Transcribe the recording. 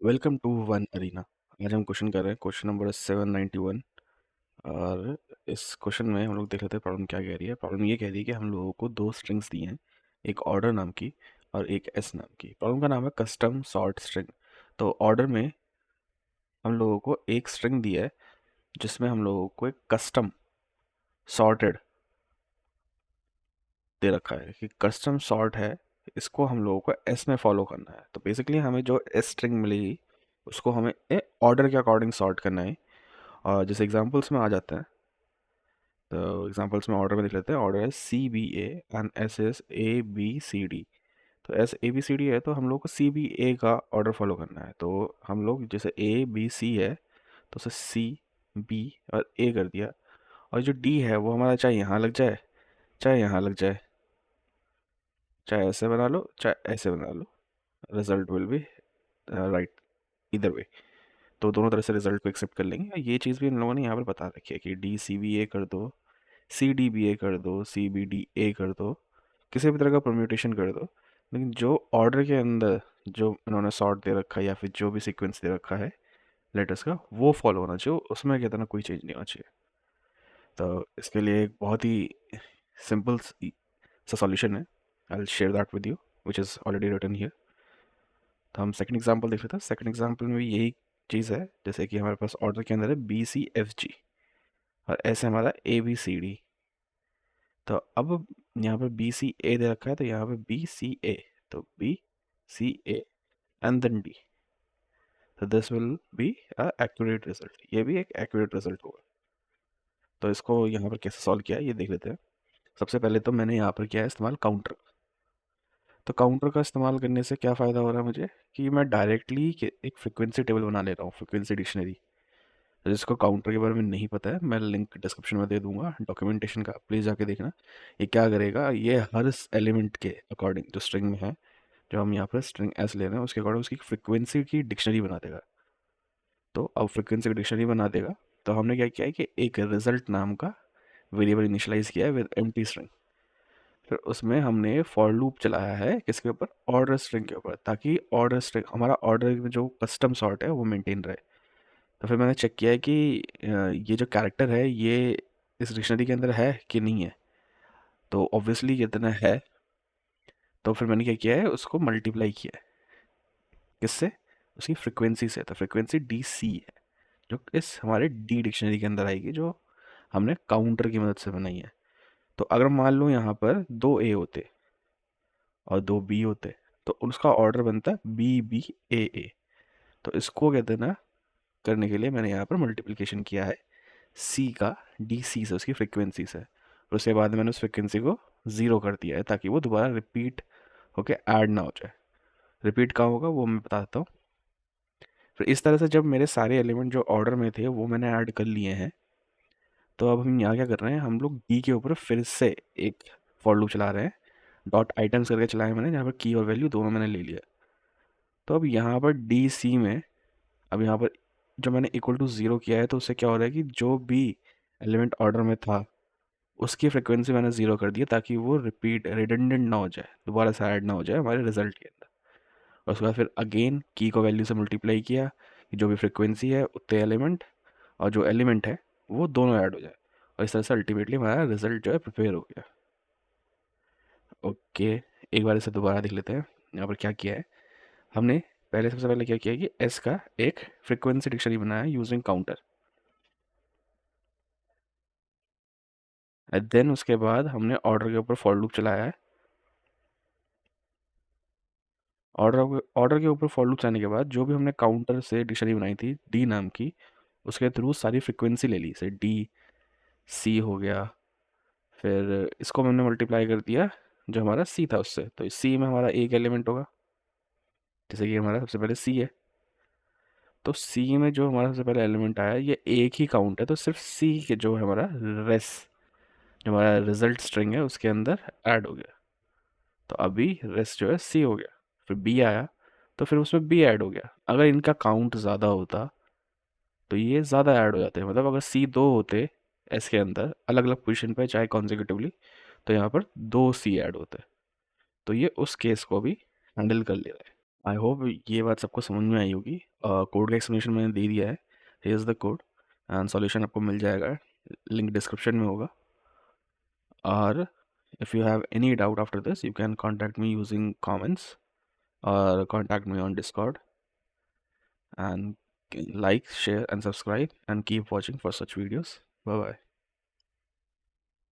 Welcome to one arena. आज हम question कर रहे हैं, क्वेश्चन नंबर 791। और इस क्वेश्चन में हम लोग देख लेते हैं प्रॉब्लम क्या कह रही है। प्रॉब्लम ये कह रही है कि हम लोगों को दो स्ट्रिंग्स दी हैं, एक ऑर्डर नाम की और एक एस नाम की। प्रॉब्लम का नाम है कस्टम सॉर्ट स्ट्रिंग। तो ऑर्डर में हम लोगों को एक स्ट्रिंग दी है जिसमें हम लोगों को एक कस्टम सॉर्टेड दे रखा है कि कस्टम सॉर्ट है, इसको हम लोगों को एस में फॉलो करना है। तो बेसिकली हमें जो एस स्ट्रिंग मिलेगी उसको हमें ऑर्डर के अकॉर्डिंग सॉर्ट करना है। और जैसे एग्जांपल्स में आ जाते हैं, तो एग्जांपल्स में ऑर्डर में देख लेते हैं। ऑर्डर है CBA and S S ABCD। तो S ABCD है तो हम लोग को CBA का ऑर्डर फॉलो करना है। तो हम लोग जैसे ABC है तो उसे CB और A कर दिया, और जो D है वो हमारा चाहे यहाँ लग जाए चाहे यहाँ लग जाए, चाहे ऐसे बना लो चाहे ऐसे बना लो, रिजल्ट विल बी राइट इधर वे। तो दोनों तरह से रिजल्ट को एक्सेप्ट कर लेंगे। ये चीज़ भी इन लोगों ने यहाँ पर बता रखी है कि DCBA कर दो, CDBA कर दो, CBDA कर दो, किसी भी तरह का परम्यूटेशन कर दो। लेकिन जो ऑर्डर के अंदर जो इन्होंने सॉर्ट दे रखा है या फिर जो भी सीक्वेंस दे रखा है लेटर्स का, वो फॉलो होना चाहिए, उसमें कहते ना कोई चेंज नहीं होना चाहिए। तो इसके लिए एक बहुत ही सिंपल सा सॉल्यूशन है। I will share that with you which is already written here. तो हम सेकंड एग्जांपल देख लेते हैं। सेकंड एग्जांपल में भी यही चीज़ है, जैसे कि हमारे पास ऑर्डर के अंदर है BCFG और ऐसे हमारा ABCD। तो अब यहाँ पे BCA दे रखा है तो यहाँ पे BCA, तो BCA एंड देन D। तो this will be a accurate result, ये भी एक एक्यूरेट रिजल्ट होगा। तो इसको यहाँ पर कैसे सॉल्व किया है ये देख लेते हैं। सबसे पहले तो मैंने यहाँ पर किया है इस्तेमाल काउंटर। तो काउंटर का इस्तेमाल करने से क्या फ़ायदा हो रहा है मुझे कि मैं डायरेक्टली एक फ्रिक्वेंसी टेबल बना ले रहा हूँ, फ्रिक्वेंसी डिक्शनरी। तो जिसको काउंटर के बारे में नहीं पता है, मैं लिंक डिस्क्रिप्शन में दे दूंगा डॉक्यूमेंटेशन का, प्लीज़ जाके देखना। ये क्या करेगा, ये हर एलिमेंट के अकॉर्डिंग जो स्ट्रिंग में है, जो हम यहाँ पर स्ट्रिंग एस ले रहे हैं उसके अकॉर्डिंग उसकी फ्रिक्वेंसी की डिक्शनरी बना देगा। तो अब फ्रिक्वेंसी की डिक्शनरी बना देगा तो हमने क्या किया है कि एक रिजल्ट नाम का वेरिएबल इनिशियलाइज किया है विद एम्प्टी स्ट्रिंग। फिर उसमें हमने फॉर लूप चलाया है किसके ऊपर, ऑर्डर स्ट्रिंग के ऊपर, ताकि ऑर्डर स्ट्रिंग हमारा ऑर्डर में जो कस्टम सॉर्ट है वो मेंटेन रहे। तो फिर मैंने चेक किया है कि ये जो कैरेक्टर है ये इस डिक्शनरी के अंदर है कि नहीं है। तो ऑब्वियसली ये इतना है, तो फिर मैंने क्या किया है उसको मल्टीप्लाई किया है, किससे, उसकी फ्रिक्वेंसी से। तो फ्रिक्वेंसी DC है जो इस हमारे D डिक्शनरी के अंदर आएगी, जो हमने काउंटर की मदद से बनाई है। तो अगर मान लो यहाँ पर 2A होते और 2B होते तो उसका ऑर्डर बनता है BBAA। तो इसको कहते हैं ना, करने के लिए मैंने यहाँ पर मल्टीप्लिकेशन किया है C का DC से, उसकी फ्रिक्वेंसी से। और उसके बाद मैंने उस फ्रिक्वेंसी को 0 कर दिया है ताकि वो दोबारा रिपीट होके ऐड ना हो जाए। रिपीट कहाँ होगा वो मैं बता देता हूँ। फिर इस तरह से जब मेरे सारे एलिमेंट जो ऑर्डर में थे वो मैंने ऐड कर लिए हैं, तो अब हम यहाँ क्या कर रहे हैं, हम लोग D के ऊपर फिर से एक फॉर लूप चला रहे हैं। डॉट आइटम्स करके चलाया मैंने, जहाँ पर की और वैल्यू दोनों मैंने ले लिया। तो अब यहाँ पर DC में, अब यहाँ पर जो मैंने इक्वल टू 0 किया है तो उससे क्या हो रहा है कि जो भी एलिमेंट ऑर्डर में था उसकी फ्रिक्वेंसी मैंने 0 कर दिया ताकि वो रिपीट रिडंडेंट ना हो जाए, दोबारा से ऐड ना हो जाए हमारे रिजल्ट के अंदर। और उसके बाद फिर अगेन की को वैल्यू से मल्टीप्लाई किया कि जो भी फ्रिक्वेंसी है उतने एलिमेंट और जो एलिमेंट है वो दोनों ऐड हो जाए। और इस तरह से अल्टीमेटली हमारा रिजल्ट जो है प्रिपेयर हो गया। ओके, एक बार इसे दोबारा देख लेते हैं। यहाँ पर क्या किया है हमने, पहले सबसे पहले क्या किया कि एस का एक फ्रिक्वेंसी डिक्शनरी बनाया यूजिंग काउंटर। देन उसके बाद हमने ऑर्डर के ऊपर फॉर लूप चलाया है। ऑर्डर के ऊपर फॉर लूप चलाने के बाद जो भी हमने काउंटर से डिक्शनरी बनाई थी डी नाम की, उसके थ्रू सारी फ्रिक्वेंसी ले ली, जैसे DC हो गया। फिर इसको हमने मल्टीप्लाई कर दिया जो हमारा C था उससे, तो C में हमारा एक एलिमेंट होगा, जैसे कि हमारा सबसे पहले C है। तो C में जो हमारा सबसे पहले एलिमेंट आया ये एक ही काउंट है, तो सिर्फ C के जो है हमारा रेस, जो हमारा रिजल्ट स्ट्रिंग है उसके अंदर ऐड हो गया। तो अभी रेस जो है C हो गया। फिर B आया तो फिर उसमें B ऐड हो गया। अगर इनका काउंट ज़्यादा होता तो ये ज़्यादा ऐड हो जाते हैं, मतलब अगर C 2 होते एस के अंदर अलग अलग पोजीशन पे चाहे कॉन्जिक्यूटिवली, तो यहाँ पर 2 C ऐड होते। तो ये उस केस को भी हैंडल कर ले रहा है। आई होप ये बात सबको समझ में आई होगी। कोड का एक्सप्लेनेशन मैंने दे दिया है। Here is the code and solution आपको मिल जाएगा, लिंक डिस्क्रिप्शन में होगा। और if you have any doubt after this, you can contact me using comments or contact me on Discord, and like, share and subscribe and keep watching for such videos. Bye bye.